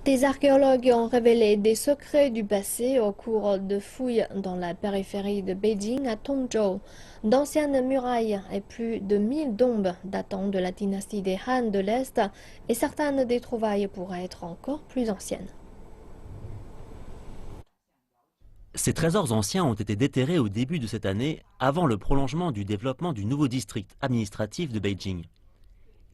Des archéologues ont révélé des secrets du passé au cours de fouilles dans la périphérie de Beijing à Tongzhou. D'anciennes murailles et plus de 1000 tombes datant de la dynastie des Han de l'Est et certaines des trouvailles pourraient être encore plus anciennes. Ces trésors anciens ont été déterrés au début de cette année, avant le prolongement du développement du nouveau district administratif de Beijing.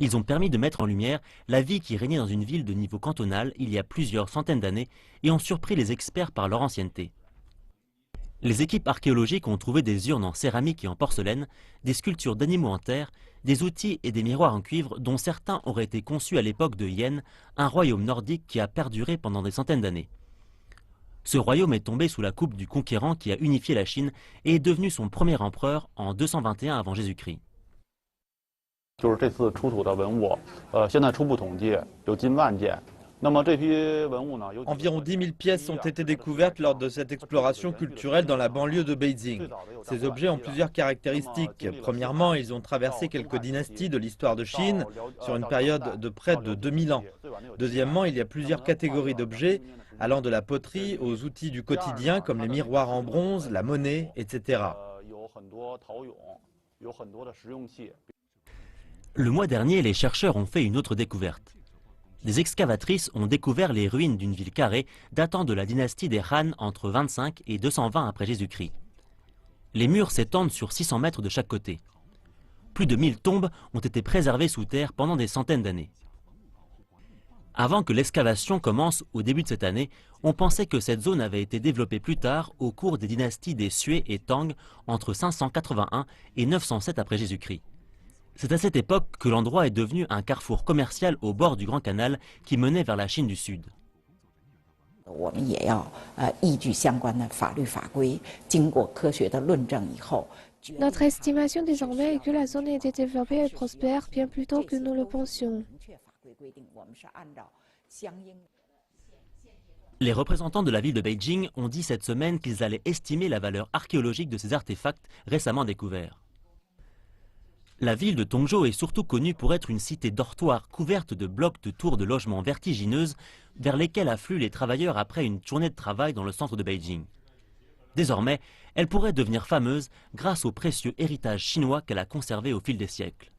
Ils ont permis de mettre en lumière la vie qui régnait dans une ville de niveau cantonal il y a plusieurs centaines d'années et ont surpris les experts par leur ancienneté. Les équipes archéologiques ont trouvé des urnes en céramique et en porcelaine, des sculptures d'animaux en terre, des outils et des miroirs en cuivre dont certains auraient été conçus à l'époque de Yen, un royaume nordique qui a perduré pendant des centaines d'années. Ce royaume est tombé sous la coupe du conquérant qui a unifié la Chine et est devenu son premier empereur en 221 avant Jésus-Christ. Environ 10 000 pièces ont été découvertes lors de cette exploration culturelle dans la banlieue de Beijing. Ces objets ont plusieurs caractéristiques. Premièrement, ils ont traversé quelques dynasties de l'histoire de Chine sur une période de près de 2000 ans. Deuxièmement, il y a plusieurs catégories d'objets allant de la poterie aux outils du quotidien comme les miroirs en bronze, la monnaie, etc. Le mois dernier, les chercheurs ont fait une autre découverte. Des excavatrices ont découvert les ruines d'une ville carrée datant de la dynastie des Han entre 25 et 220 après Jésus-Christ. Les murs s'étendent sur 600 mètres de chaque côté. Plus de 1000 tombes ont été préservées sous terre pendant des centaines d'années. Avant que l'excavation commence au début de cette année, on pensait que cette zone avait été développée plus tard au cours des dynasties des Sui et Tang entre 581 et 907 après Jésus-Christ. C'est à cette époque que l'endroit est devenu un carrefour commercial au bord du Grand Canal qui menait vers la Chine du Sud. Notre estimation désormais est que la zone a été développée et prospère bien plus tôt que nous le pensions. Les représentants de la ville de Beijing ont dit cette semaine qu'ils allaient estimer la valeur archéologique de ces artefacts récemment découverts. La ville de Tongzhou est surtout connue pour être une cité dortoir couverte de blocs de tours de logements vertigineuses vers lesquels affluent les travailleurs après une journée de travail dans le centre de Beijing. Désormais, elle pourrait devenir fameuse grâce au précieux héritage chinois qu'elle a conservé au fil des siècles.